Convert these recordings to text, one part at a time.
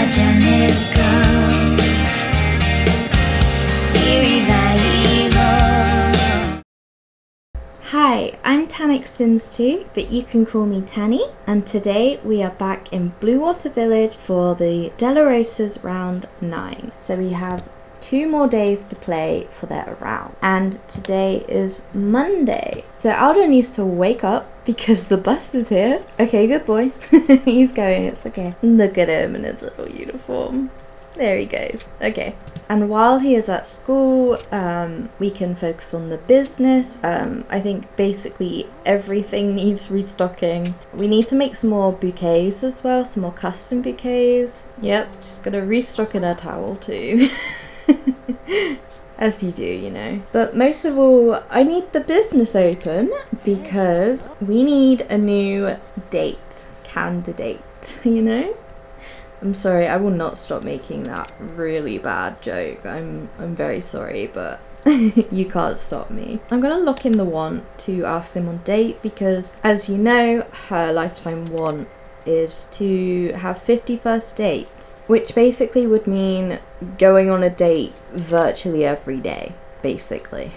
Hi, I'm Tanic Sims 2, but you can call me Tanny, and today we are back in Bluewater Village for the Delarosas round 9. So we have 2 more days to play for their round, and today is Monday. So Alder needs to wake up because the bus is here. Okay, good boy. He's going, it's okay. Look at him in his little uniform. There he goes. Okay. And while he is at school, we can focus on the business. I think basically everything needs restocking. We need to make some more bouquets as well, some more custom bouquets. Yep, just gonna restock in a towel too. As you do, you know. But most of all, I need the business open because we need a new date, candidate, you know? I'm sorry, I will not stop making that really bad joke. I'm very sorry, but you can't stop me. I'm gonna lock in the want to ask them on date because, as you know, her lifetime want is to have 50 first dates, which basically would mean going on a date virtually every day, basically.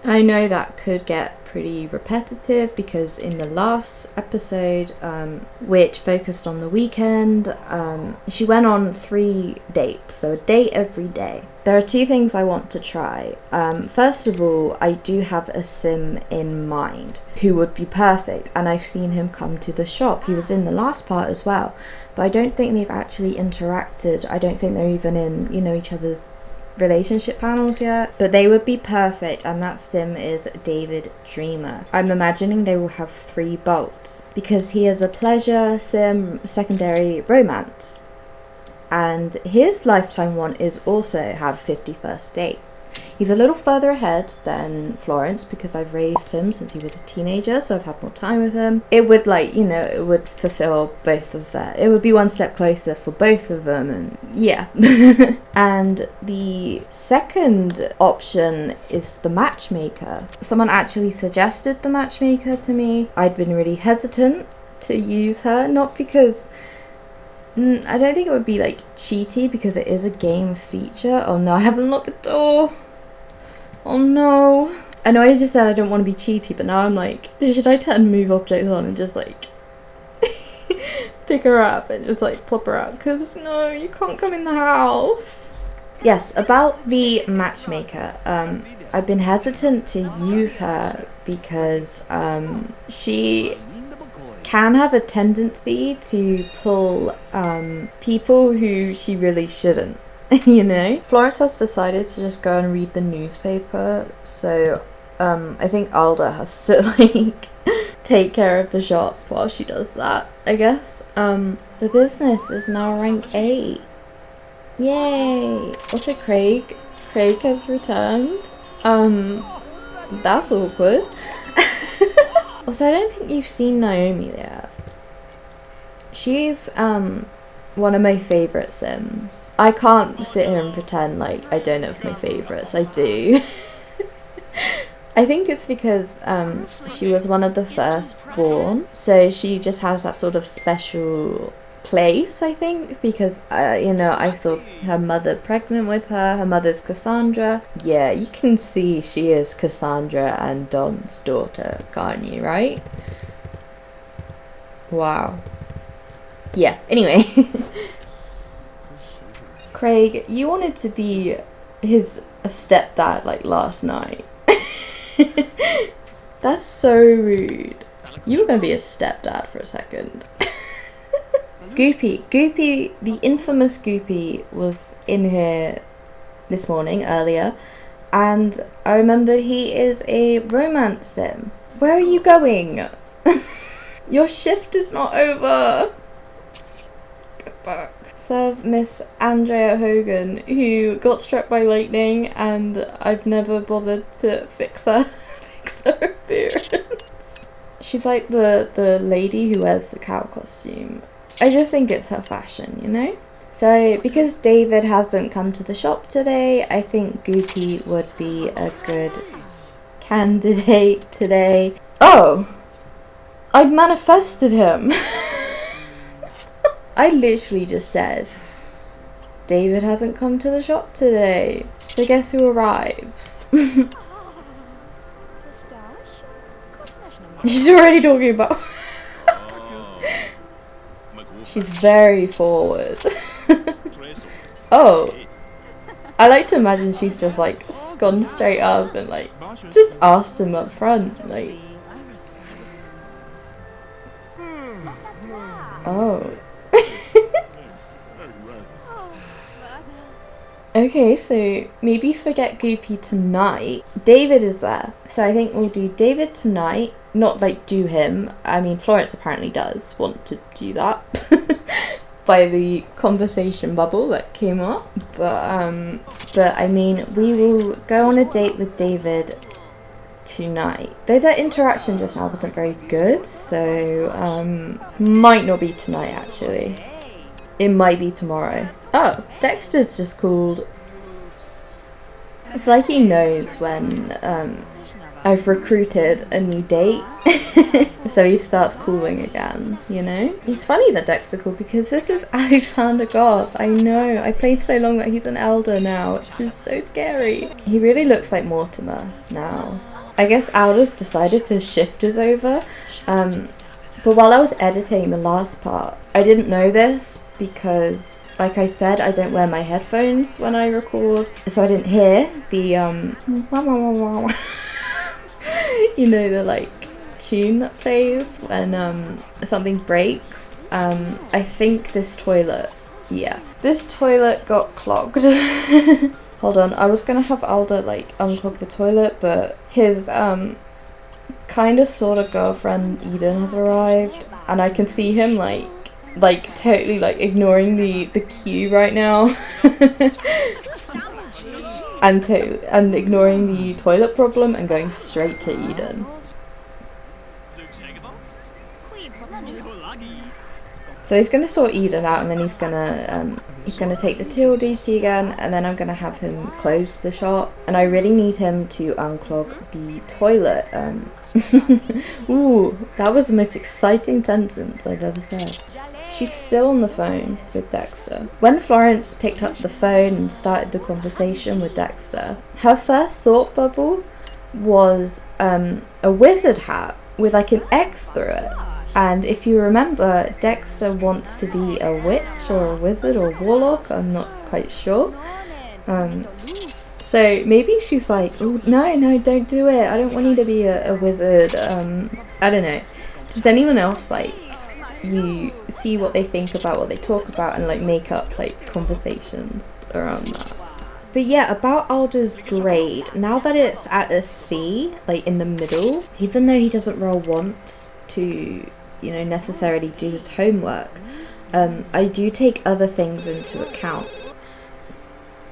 I know that could get pretty repetitive because in the last episode, which focused on the weekend, she went on 3 dates, so a date every day. There are 2 things I want to try. First of all, I do have a sim in mind who would be perfect, and I've seen him come to the shop. He was in the last part as well, but I don't think they've actually interacted. I don't think they're even in, you know, each other's relationship panels yet, but they would be perfect, and that sim is David Dreamer. I'm imagining they will have 3 bolts because he is a pleasure, sim, secondary, romance, and his lifetime one is also have 50 first dates. He's a little further ahead than Florence because I've raised him since he was a teenager, so I've had more time with him. It would, like, you know, it would fulfill both of that. It would be one step closer for both of them, and yeah. And the second option is the matchmaker. Someone actually suggested the matchmaker to me. I'd been really hesitant to use her, not because I don't think it would be like cheaty because it is a game feature. Oh no, I haven't locked the door. Oh no. I know I just said I don't want to be cheaty, but now I'm like, should I turn move objects on and just like pick her up and just like plop her out? Because no, you can't come in the house. Yes, about the matchmaker. I've been hesitant to use her because she can have a tendency to pull people who she really shouldn't. You know? Florence has decided to just go and read the newspaper, so I think Alder has to like take care of the shop while she does that, I guess. The business is now rank 8. Yay! Also Craig has returned. That's awkward. Also, I don't think you've seen Naomi yet. She's one of my favourite Sims. I can't sit here and pretend like I don't have my favourites. I do. I think it's because she was one of the first born, so she just has that sort of special place, I think, because you know, I saw her mother pregnant with her. Her mother's Cassandra. Yeah, you can see she is Cassandra and Don's daughter, can't you, right? Wow. Yeah, anyway. Craig, you wanted to be his stepdad like last night. That's so rude. You were gonna be a stepdad for a second. Goopy, the infamous Goopy was in here this morning, earlier, and I remember he is a romance sim. Where are you going? Your shift is not over. Get back. Serve Miss Andrea Hogan, who got struck by lightning, and I've never bothered to fix her appearance. She's like the lady who wears the cow costume. I just think it's her fashion, you know? So, because David hasn't come to the shop today, I think Goopy would be a good candidate today. Oh! I manifested him! I literally just said, David hasn't come to the shop today. So guess who arrives? She's already talking about... She's very forward. Oh. I like to imagine she's just like gone straight up and like just asked him up front. Like... Oh. Okay, so maybe forget Goopy tonight. David is there. So I think we'll do David tonight. Not like do him. I mean, Florence apparently does want to do that. By the conversation bubble that came up. But I mean, we will go on a date with David tonight. Though that interaction just now wasn't very good, so might not be tonight actually. It might be tomorrow. Oh, Dexter's just called. It's like he knows when I've recruited a new date. So he starts calling again, you know? It's funny that Dexter called because this is Alexander Goth. I know. I played so long that he's an Elder now, which is so scary. He really looks like Mortimer now. I guess Alder's decided to shift us over. But while I was editing the last part, I didn't know this because, like I said, I don't wear my headphones when I record. So I didn't hear the, you know, the like tune that plays when something breaks. I think this toilet, yeah, this toilet got clogged. Hold on, I was gonna have Alder like unclog the toilet, but his kind of sort of girlfriend Eden has arrived, and I can see him like totally like ignoring the queue right now. and ignoring the toilet problem and going straight to Eden. So he's gonna sort Eden out, and then he's gonna take the till duty again, and then I'm gonna have him close the shop. And I really need him to unclog the toilet. Ooh, that was the most exciting sentence I've ever said. She's still on the phone with Dexter. When Florence picked up the phone and started the conversation with Dexter, her first thought bubble was a wizard hat with like an X through it. And if you remember, Dexter wants to be a witch or a wizard or warlock, I'm not quite sure. So maybe she's like, oh, no, don't do it. I don't want you to be a wizard. I don't know. Does anyone else like you see what they think about what they talk about and like make up like conversations around that? But yeah, about Alder's grade, now that it's at a C, like in the middle, even though he doesn't roll once to, you know, necessarily do his homework, I do take other things into account.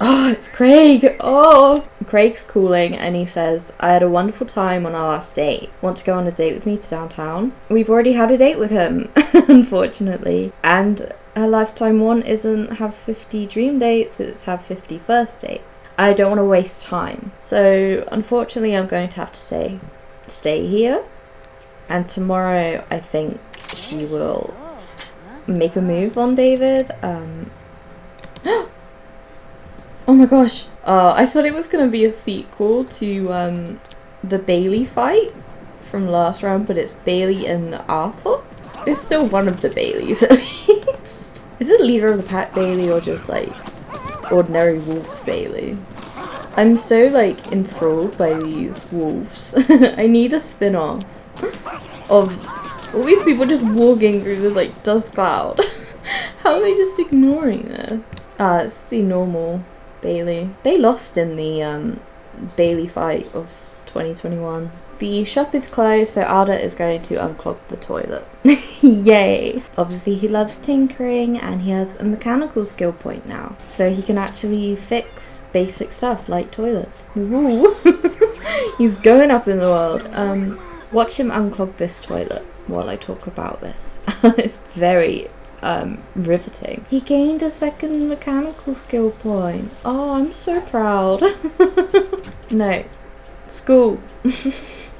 Oh, it's Craig! Oh! Craig's calling and he says, I had a wonderful time on our last date. Want to go on a date with me to downtown? We've already had a date with him, unfortunately. And her lifetime one isn't have 50 dream dates, it's have 50 first dates. I don't want to waste time. So, unfortunately, I'm going to have to stay here. And tomorrow, I think she will make a move on David. Oh my gosh. I thought it was going to be a sequel to the Bailey fight from last round, but it's Bailey and Arthur. It's still one of the Baileys at least. Is it leader of the pack Bailey or just like ordinary wolf Bailey? I'm so like enthralled by these wolves. I need a spin-off of all these people just walking through this like dust cloud. How are they just ignoring this? It's the normal Bailey. They lost in the Bailey fight of 2021. The shop is closed, so Alder is going to unclog the toilet. Yay! Obviously he loves tinkering and he has a mechanical skill point now. So he can actually fix basic stuff like toilets. Woo. He's going up in the world. Watch him unclog this toilet while I talk about this. It's very riveting. He gained a second mechanical skill point. Oh, I'm so proud. No. School.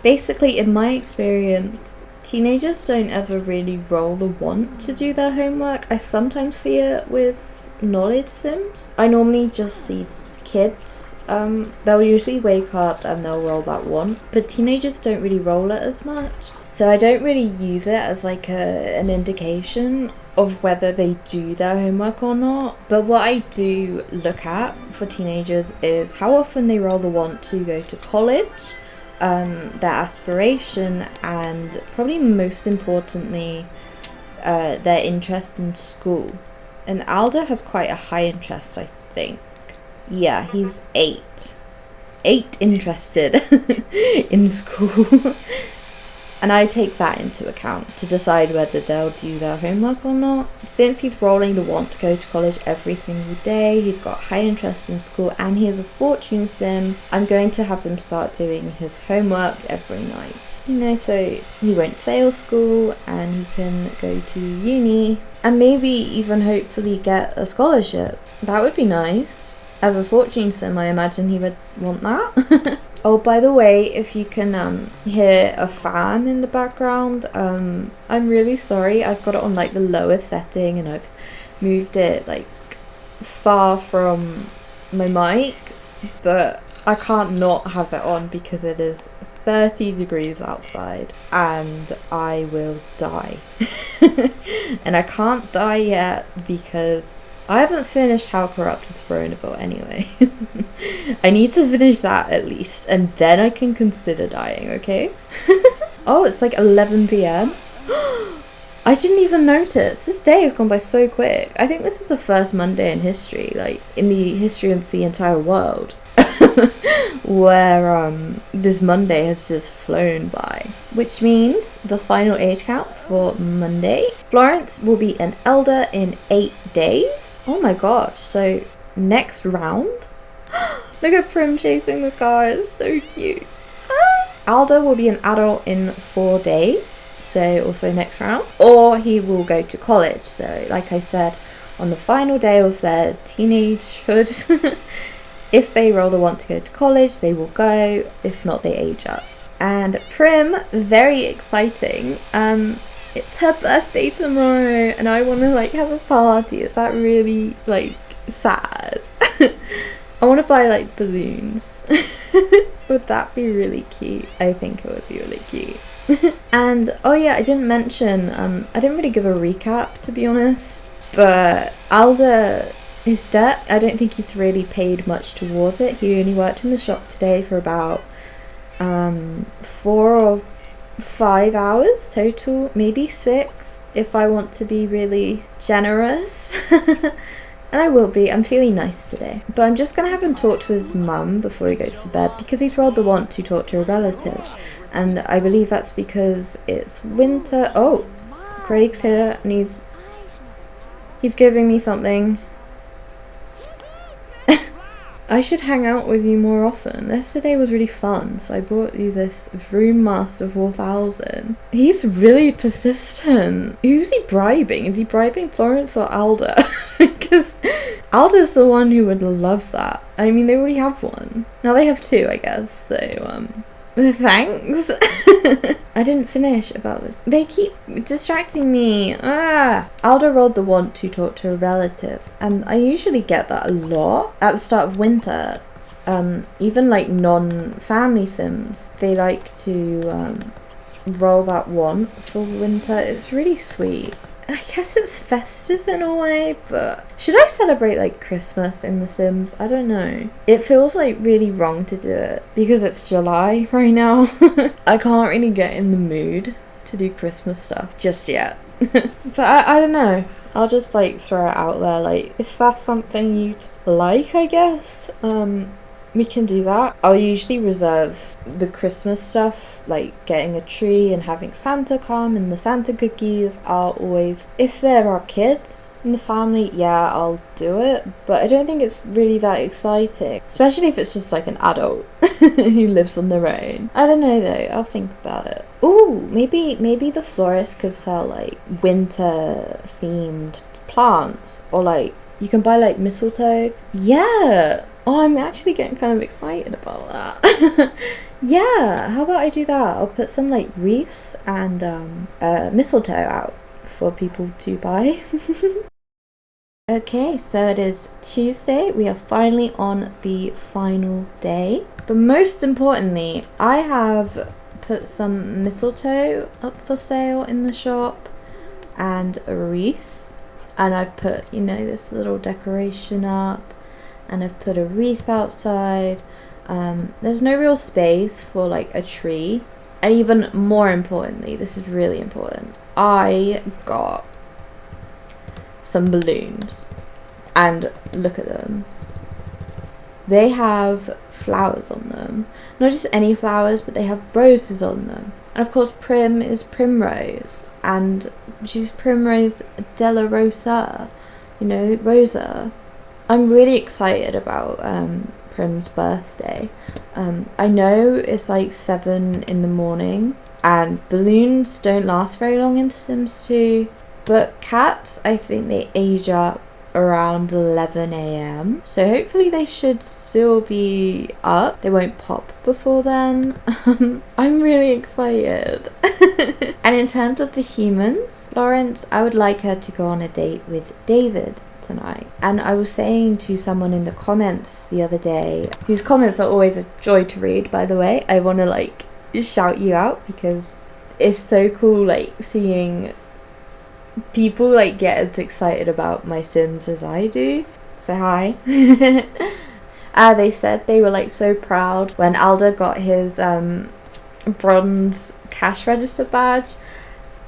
Basically, in my experience, teenagers don't ever really roll the want to do their homework. I sometimes see it with knowledge sims. I normally just see kids. They'll usually wake up and they'll roll that one, but teenagers don't really roll it as much, so I don't really use it as like an indication of whether they do their homework or not. But what I do look at for teenagers is how often they roll the want to go to college, their aspiration, and probably most importantly their interest in school. And Alder has quite a high interest, I think. Yeah, he's 8 interested in school. And I take that into account to decide whether they'll do their homework or not. Since he's rolling the want to go to college every single day, he's got high interest in school, and he has a fortune sim, I'm going to have them start doing his homework every night. You know, so he won't fail school and he can go to uni and maybe even hopefully get a scholarship. That would be nice. As a fortune sim, I imagine he would want that. Oh, by the way, if you can hear a fan in the background, I'm really sorry. I've got it on like the lowest setting and I've moved it like far from my mic, but I can't not have it on because it is 30 degrees outside and I will die. And I can't die yet because I haven't finished How Corrupt is Throneville anyway. I need to finish that at least, and then I can consider dying, okay? Oh, it's like 11 p.m. I didn't even notice. This day has gone by so quick. I think this is the first Monday in history, like in the history of the entire world, where this Monday has just flown by. Which means the final age count for Monday. Florence will be an elder in 8 days. Oh my gosh, so next round? Look at Prim chasing the car, it's so cute. Alder will be an adult in 4 days, so also next round. Or he will go to college, so like I said, on the final day of their teenagehood, if they roll the want to go to college, they will go. If not, they age up. And Prim, very exciting. It's her birthday tomorrow and I want to like have a party. Is that really like sad? I want to buy like balloons. Would that be really cute? I think it would be really cute. And oh yeah, I didn't mention, I didn't really give a recap to be honest, but Alder, his debt, I don't think he's really paid much towards it. He only worked in the shop today for about 4 or 5 hours total, maybe 6 if I want to be really generous. And I will be. I'm feeling nice today. But I'm just going to have him talk to his mum before he goes to bed because he's rolled the want to talk to a relative. And I believe that's because it's winter. Oh, Craig's here and he's giving me something. I should hang out with you more often. Yesterday was really fun, so I brought you this Vroom Master 4000. He's really persistent. Who's he bribing? Is he bribing Florence or Alder? Because Alder's the one who would love that. I mean, they already have one. Now they have 2, I guess, so, thanks. I didn't finish about this. They keep distracting me. Alder rolled the want to talk to a relative, and I usually get that a lot at the start of winter. Even like non-family sims, they like to roll that want for winter. It's really sweet. I guess it's festive in a way, but should I celebrate like Christmas in The Sims? I don't know. It feels like really wrong to do it because it's July right now. I can't really get in the mood to do Christmas stuff just yet. But I don't know. I'll just like throw it out there, like if that's something you'd like, I guess. We can do that. I'll usually reserve the Christmas stuff, like getting a tree and having Santa come, and the Santa cookies are always, if there are kids in the family, yeah, I'll do it, but I don't think it's really that exciting, especially if it's just like an adult who lives on their own. I don't know though, I'll think about it. Ooh, maybe the florist could sell like winter themed plants, or like you can buy like mistletoe. Yeah. Oh, I'm actually getting kind of excited about that. Yeah, how about I do that? I'll put some like wreaths and mistletoe out for people to buy. Okay, so it is Tuesday. We are finally on the final day. But most importantly, I have put some mistletoe up for sale in the shop and a wreath. And I've put, you know, this little decoration up, and I've put a wreath outside. There's no real space for like a tree. And even more importantly, this is really important, I got some balloons, and look at them. They have flowers on them, not just any flowers, but they have roses on them. And of course Prim is Primrose, and she's Primrose Delarosa, you know, Rosa. I'm really excited about Prim's birthday. I know it's like 7 in the morning, and balloons don't last very long in The Sims 2. But cats, I think they age up around 11 a.m. So hopefully they should still be up. They won't pop before then. I'm really excited. And in terms of the humans, Florence, I would like her to go on a date with David tonight. And I was saying to someone in the comments the other day, whose comments are always a joy to read, by the way. I want to like shout you out because it's so cool like seeing people like get as excited about my Sims as I do. So hi. They said they were like so proud when Alder got his bronze cash register badge,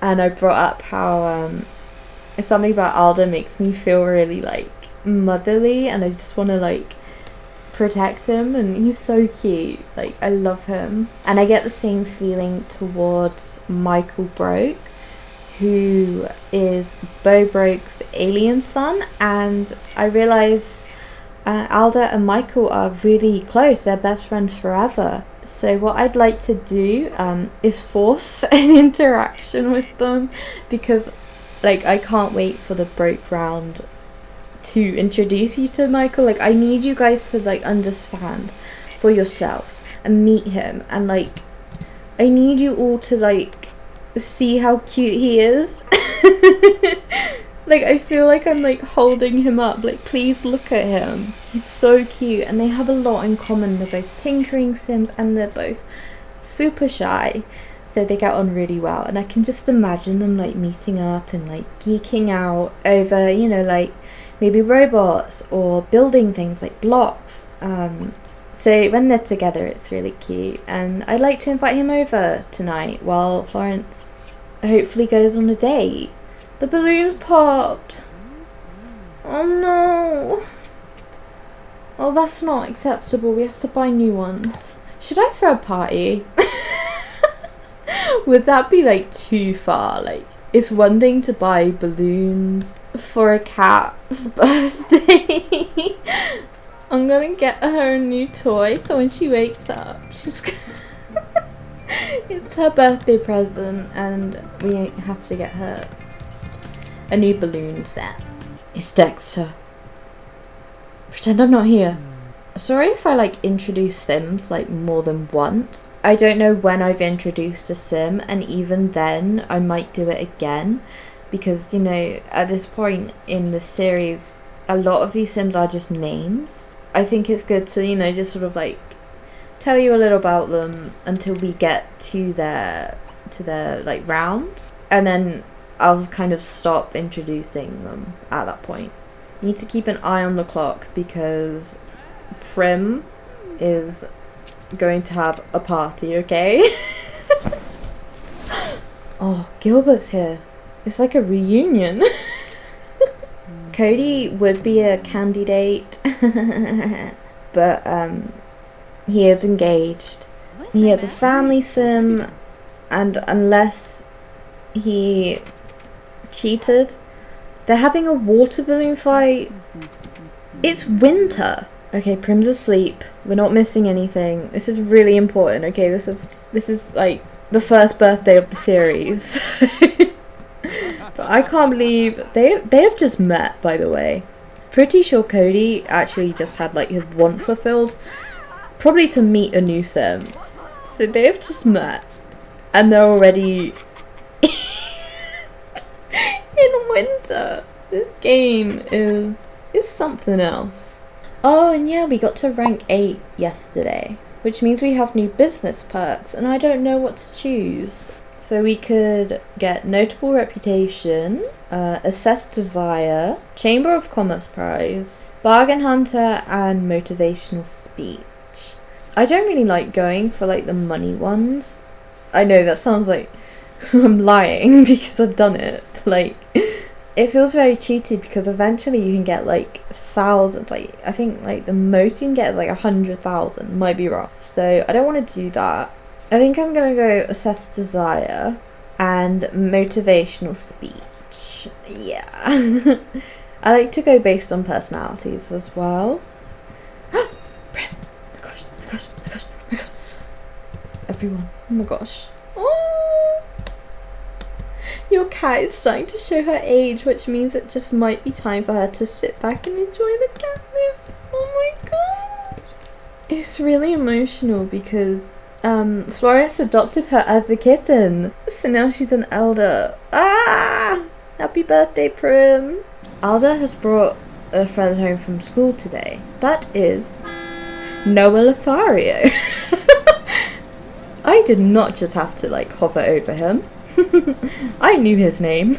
and I brought up how something about Alder makes me feel really like motherly, and I just want to like protect him, and he's so cute. Like, I love him. And I get the same feeling towards Michael Broke, who is Bo Broke's alien son, and I realised Alder and Michael are really close. They're best friends forever. So what I'd like to do is force an interaction with them, because like I can't wait for the Broke round to introduce you to Michael. Like, I need you guys to like understand for yourselves and meet him, and like I need you all to like see how cute he is. Like, I feel like I'm like holding him up, like, please look at him, he's so cute. And they have a lot in common. They're both tinkering Sims, and they're both super shy, so they get on really well. And I can just imagine them like meeting up and like geeking out over, you know, like maybe robots or building things like blocks. So when they're together, it's really cute. And I'd like to invite him over tonight while Florence hopefully goes on a date. The balloons popped. Oh no. Oh, that's not acceptable. We have to buy new ones. Should I throw a party? Would that be like too far? Like, it's one thing to buy balloons for a cat's birthday. I'm gonna get her a new toy, so when she wakes up, she's it's her birthday present, and we have to get her a new balloon set. It's Dexter. Pretend I'm not here. Sorry if I like introduce Sims like more than once. I don't know when I've introduced a Sim, and even then I might do it again, because, you know, at this point in the series, a lot of these Sims are just names. I think it's good to, you know, just sort of like tell you a little about them until we get to their like rounds, and then I'll kind of stop introducing them at that point. You need to keep an eye on the clock, because Prim is going to have a party, okay? Oh, Gilbert's here. It's like a reunion. Cody would be a candidate, but he is engaged. He has a family Sim, and unless he cheated, they're having a water balloon fight. It's winter. Okay, Prim's asleep. We're not missing anything. This is really important. Okay, this is like the first birthday of the series. But I can't believe they have just met, by the way. Pretty sure Cody actually just had like his want fulfilled, probably to meet a new Sim. So they have just met, and they're already in winter. This game is something else. Oh, and yeah, we got to rank 8 yesterday, which means we have new business perks, and I don't know what to choose. So we could get Notable Reputation, Assessed Desire, Chamber of Commerce Prize, Bargain Hunter, and Motivational Speech. I don't really like going for like the money ones. I know that sounds like I'm lying because I've done it. Like, it feels very cheaty because eventually you can get like thousands. Like, I think like the most you can get is like 100,000. Might be wrong. So I don't want to do that. I think I'm gonna go Assess Desire and Motivational Speech. Yeah. I like to go based on personalities as well. Prim! Oh my gosh, oh my gosh, oh my gosh, oh my gosh. Everyone, oh my gosh. Oh! Your cat is starting to show her age, which means it just might be time for her to sit back and enjoy the catnip. Oh my gosh! It's really emotional because Florence adopted her as a kitten, so now she's an Alder. Ah! Happy birthday, Prim! Alder has brought a friend home from school today. That is Noah Lothario. I did not just have to like hover over him. I knew his name.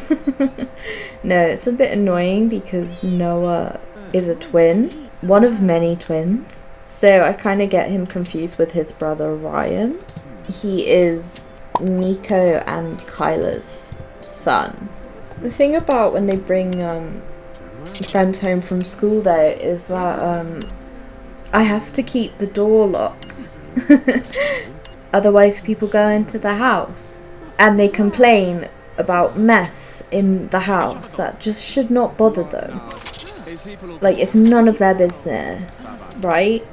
No, it's a bit annoying because Noah is a twin, one of many twins. So I kind of get him confused with his brother Ryan. He is Nico and Kyla's son. The thing about when they bring friends home from school though is that I have to keep the door locked. Otherwise people go into the house and they complain about mess in the house that just should not bother them. Like, it's none of their business, right?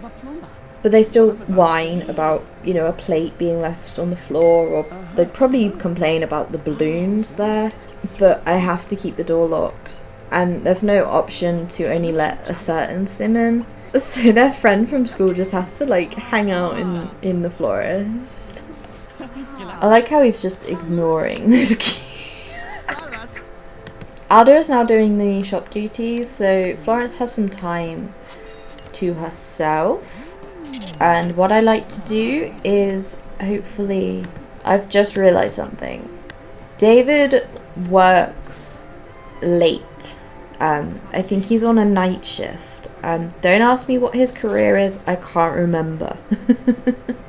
But they still whine about, you know, a plate being left on the floor, or they'd probably complain about the balloons there. But I have to keep the door locked, and there's no option to only let a certain sim in. So their friend from school just has to like hang out in the florist. I like how he's just ignoring this key. Alder is now doing the shop duties, so Florence has some time to herself. And what I like to do is, hopefully, I've just realised something. David works late. I think he's on a night shift. Don't ask me what his career is, I can't remember.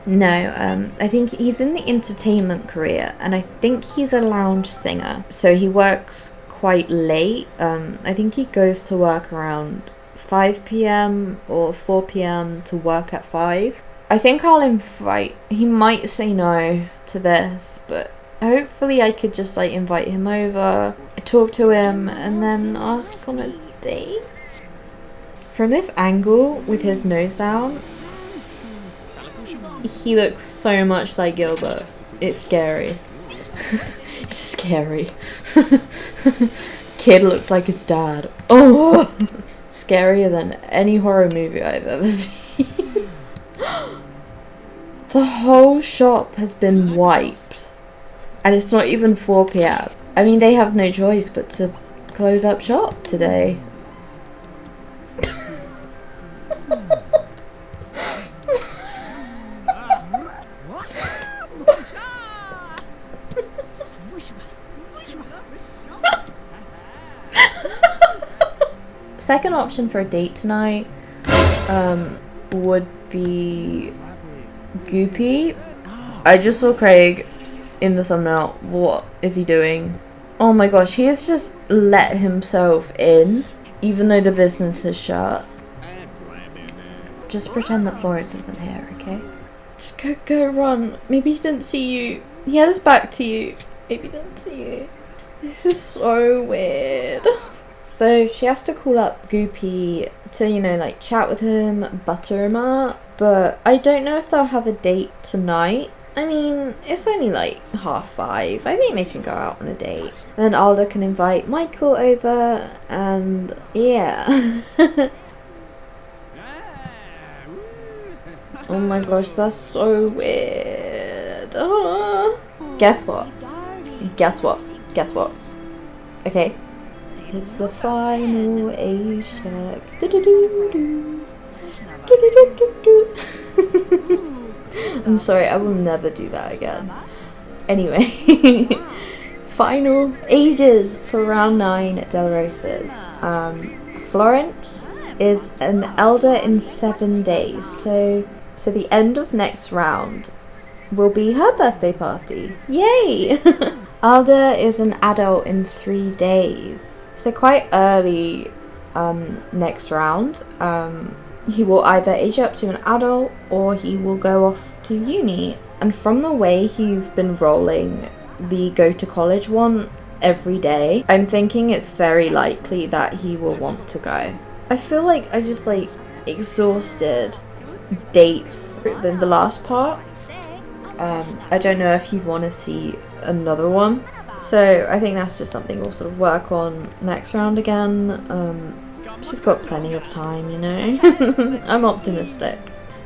No, I think he's in the entertainment career, and I think he's a lounge singer. So he works quite late. I think he goes to work around 5 p.m. or 4 p.m. to work at 5. I think I'll invite, he might say no to this, but hopefully I could just like invite him over, talk to him, and then ask on a date. From this angle with his nose down, he looks so much like Gilbert. It's scary. It's scary. Kid looks like his dad. Oh! Scarier than any horror movie I've ever seen. The whole shop has been wiped. And it's not even 4 p.m. I mean, they have no choice but to close up shop today. Second option for a date tonight would be Goopy. I just saw Craig in the thumbnail. What is he doing? Oh my gosh, he has just let himself in, even though the business is shut. Just pretend that Florence isn't here, okay? Just go run. Maybe he didn't see you. He had his back to you. Maybe he didn't see you. This is so weird. So she has to call up Goopy to, you know, like chat with him, butter him up. But I don't know if they'll have a date tonight. I mean, it's only like 5:30. I think they can go out on a date. And then Alder can invite Michael over, and yeah. Oh my gosh, that's so weird. Oh. Guess what? Guess what? Guess what? Okay. It's the final age check. Do-do-do-do. Do-do-do-do-do. I'm sorry, I will never do that again. Anyway, final ages for round 9 at Delarosas. Florence is an elder in 7 days, so the end of next round will be her birthday party. Yay! Alder is an adult in 3 days, so quite early next round. He will either age up to an adult or he will go off to uni. And from the way he's been rolling the go to college one every day, I'm thinking it's very likely that he will want to go. I feel like I just like exhausted dates in the last part. I don't know if he'd want to see another one. So I think that's just something we'll sort of work on next round again. She's got plenty of time, you know. I'm optimistic.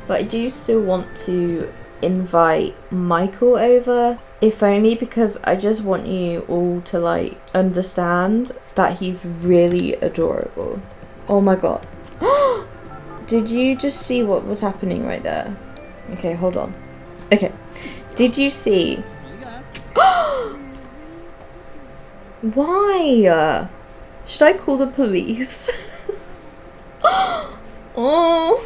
But I do still want to invite Michael over, if only because I just want you all to like understand that he's really adorable. Oh my god. Did you just see what was happening right there? Okay, hold on. Okay. Did you see? Why? Should I call the police? Oh,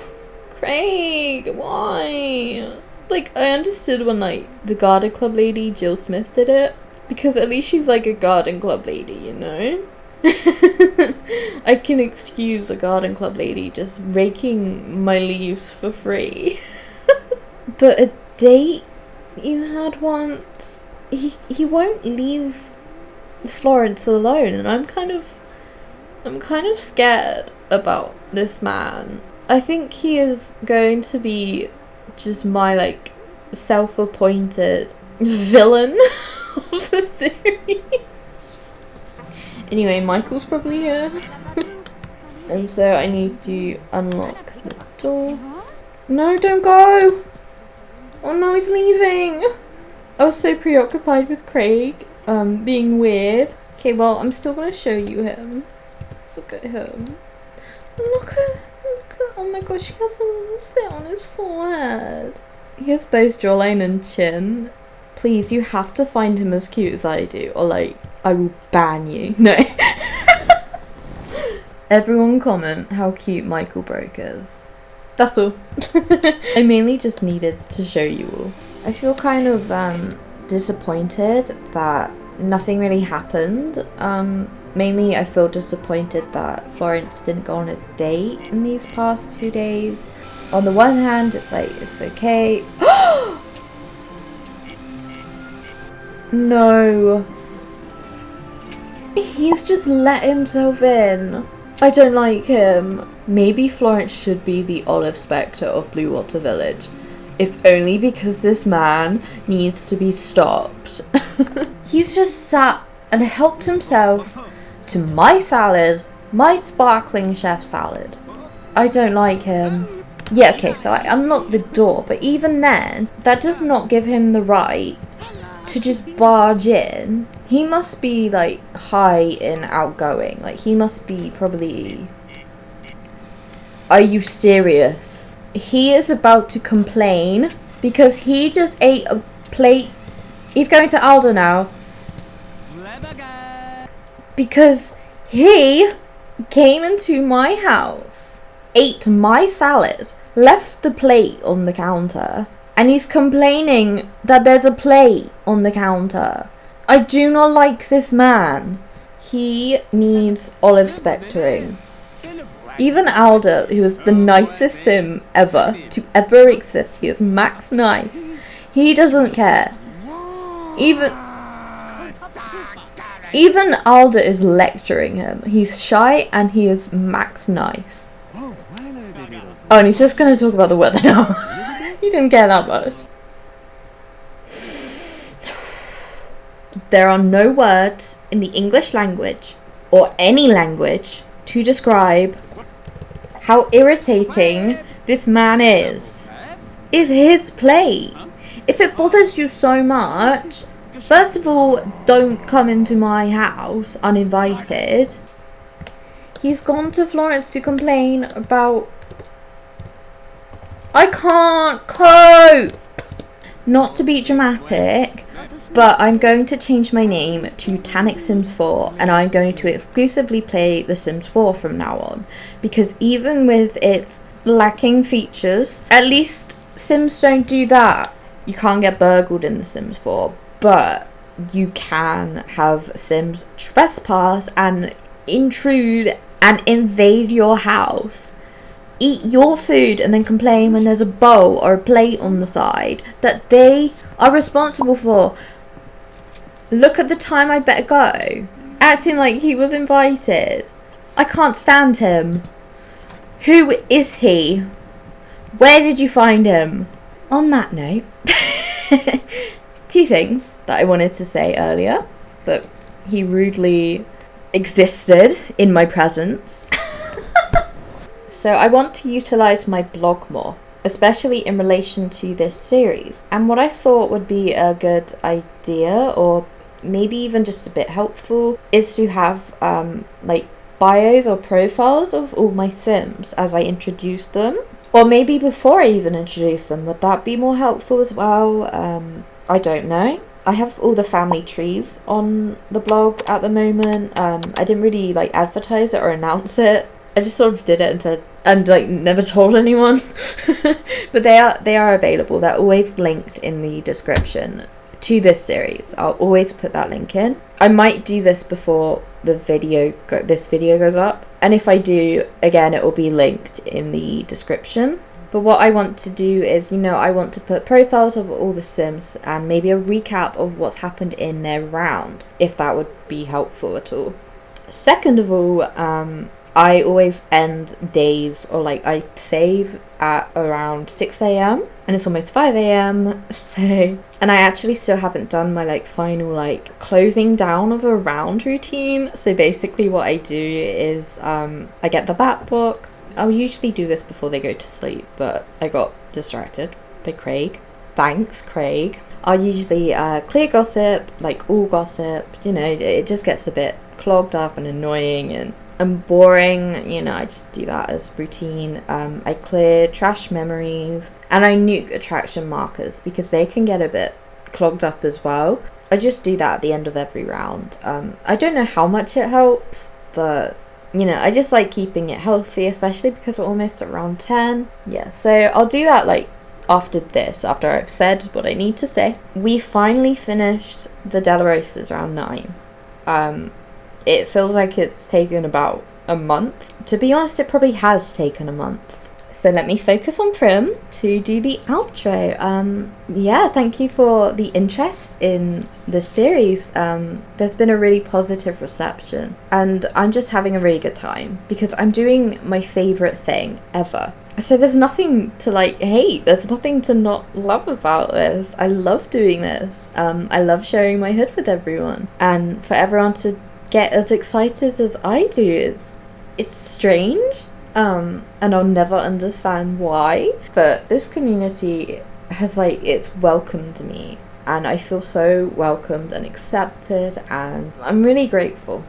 Craig, why? Like, I understood when, like, the garden club lady, Jill Smith, did it. Because at least she's, like, a garden club lady, you know? I can excuse a garden club lady just raking my leaves for free. But a date you had once, he won't leave Florence alone, and I'm kind of scared about this man. I think he is going to be just my like self-appointed villain of the series. Anyway, Michael's probably here. And so I need to unlock the door. No, don't go! Oh no, he's leaving! I was so preoccupied with Craig being weird. Okay, well, I'm still gonna show you him. Look at him. Look at, oh my gosh, he has a little zit on his forehead. He has both jawline and chin. Please, you have to find him as cute as I do, or like, I will ban you. No. Everyone comment how cute Michael Broke is. That's all. I mainly just needed to show you all. I feel kind of disappointed that nothing really happened. Mainly I feel disappointed that Florence didn't go on a date in these past 2 days. On the one hand, it's like, it's okay. No. He's just let himself in. I don't like him. Maybe Florence should be the Olive Spectre of Bluewater Village. If only because this man needs to be stopped. He's just sat and helped himself to my salad, my sparkling chef salad. I don't like him. Yeah, okay, so I unlocked the door, but even then, that does not give him the right to just barge in. He must be like high in outgoing. Like he must be probably... Are you serious? He is about to complain because he just ate a plate. He's going to Alder now. Because he came into my house, ate my salad, left the plate on the counter, and he's complaining that there's a plate on the counter. I do not like this man. He needs Olive Spectering. Even Alder, who is the nicest sim ever to ever exist, he is max nice, he doesn't care. Even Alder is lecturing him. He's shy and he is max nice. Oh, and he's just going to talk about the weather now. He didn't care that much. There are no words in the English language, or any language, to describe how irritating this man is. Is his plate. If it bothers you so much, first of all, don't come into my house uninvited. He's gone to Florence to complain about... I can't cope! Not to be dramatic, but I'm going to change my name to Tanic Sims 4, and I'm going to exclusively play The Sims 4 from now on. Because even with its lacking features, at least Sims don't do that. You can't get burgled in The Sims 4, but you can have Sims trespass and intrude and invade your house, eat your food, and then complain when there's a bowl or a plate on the side that they are responsible for. Look at the time, I better go. Acting like he was invited. I can't stand him. Who is he? Where did you find him? On that note, 2 things that I wanted to say earlier, but he rudely existed in my presence. So I want to utilise my blog more, especially in relation to this series. And what I thought would be a good idea, or maybe even just a bit helpful, is to have like bios or profiles of all my Sims as I introduce them. Or maybe before I even introduce them. Would that be more helpful as well? I don't know. I have all the family trees on the blog at the moment. I didn't really like advertise it or announce it. I just sort of did it and like never told anyone. But they are available. They're always linked in the description to this series. I'll always put that link in. I might do this before this video goes up, and if I do, again, it will be linked in the description. But what I want to do is, I want to put profiles of all the Sims and maybe a recap of what's happened in their round, if that would be helpful at all. Second of all, I always end days, or like I save at around 6 a.m. and it's almost 5 a.m. And I actually still haven't done my final closing down of a round routine. So basically what I do is I get the Batbox. I'll usually do this before they go to sleep, but I got distracted by Craig. Thanks, Craig. I'll usually clear gossip, all gossip. It just gets a bit clogged up and annoying and boring. I just do that as routine. I clear trash memories, and I nuke attraction markers because they can get a bit clogged up as well. I just do that at the end of every round. I don't know how much it helps, but I just like keeping it healthy, especially because we're almost at round 10. Yeah, so I'll do that after I've said what I need to say. We finally finished the Delarosas round 9. It feels like it's taken about a month. To be honest, it probably has taken a month. So let me focus on Prim to do the outro. Thank you for the interest in the series. There's been a really positive reception, and I'm just having a really good time because I'm doing my favourite thing ever. So there's nothing to hate, there's nothing to not love about this. I love doing this. I love sharing my hood with everyone, and for everyone to get as excited as I do, it's strange, and I'll never understand why, but this community has it's welcomed me, and I feel so welcomed and accepted, and I'm really grateful.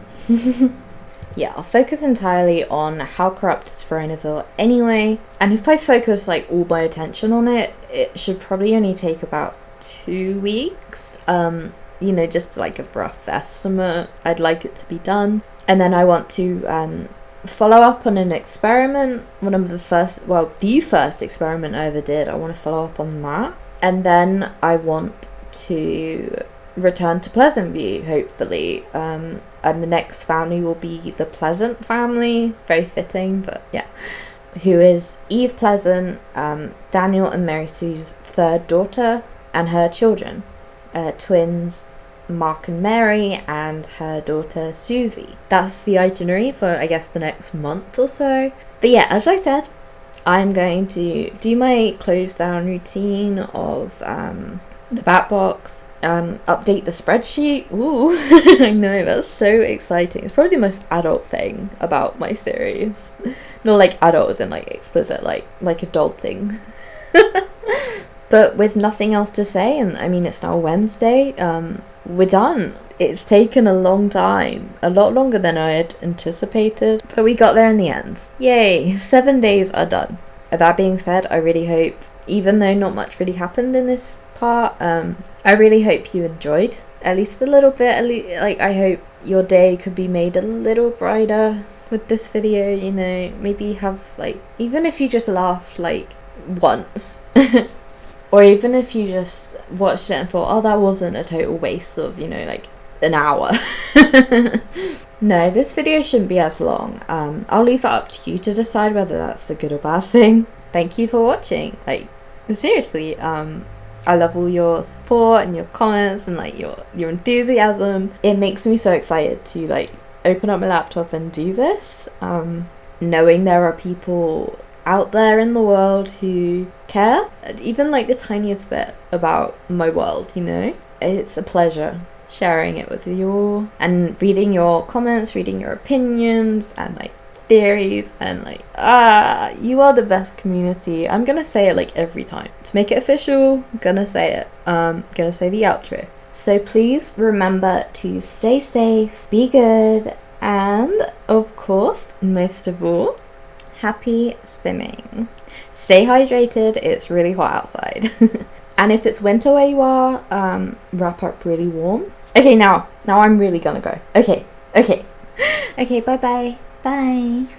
Yeah, I'll focus entirely on how corrupt is Veronaville anyway, and if I focus all my attention on it, it should probably only take about 2 weeks. Just a rough estimate. I'd like it to be done. And then I want to follow up on an experiment. The first experiment I ever did. I want to follow up on that. And then I want to return to Pleasantview, hopefully. And the next family will be the Pleasant family. Very fitting, but yeah. Who is Eve Pleasant, Daniel and Mary Sue's 3rd daughter, and her children. Twins Mark and Mary, and her daughter Susie. That's the itinerary for I guess the next month or so. But yeah, as I said, I'm going to do my close down routine of the Batbox, update the spreadsheet. Ooh, I know, that's so exciting. It's probably the most adult thing about my series. Not adult as in explicit, like adulting. But with nothing else to say, and I mean it's now Wednesday, we're done. It's taken a long time, a lot longer than I had anticipated, but we got there in the end. Yay, 7 days are done. That being said, I really hope, even though not much really happened in this part, I really hope you enjoyed at least a little bit. Like, I hope your day could be made a little brighter with this video, you know, maybe have, like, even if you just laugh like once or even if you just watched it and thought, oh, that wasn't a total waste of, you know, like an hour. No, this video shouldn't be as long. I'll leave it up to you to decide whether that's a good or bad thing. Thank you for watching. Like, seriously, I love all your support and your comments and like your enthusiasm. It makes me so excited to like open up my laptop and do this, knowing there are people out there in the world who care, even like the tiniest bit about my world, you know. It's a pleasure sharing it with you all and reading your comments, reading your opinions and like theories, and like you are the best community. I'm gonna say it like every time to make it official. I'm gonna say it. Gonna say the outro. So please remember to stay safe, be good, and of course, most of all, happy simming. Stay hydrated, it's really hot outside. And if it's winter where you are, wrap up really warm. Okay, now I'm really gonna go. Okay, bye.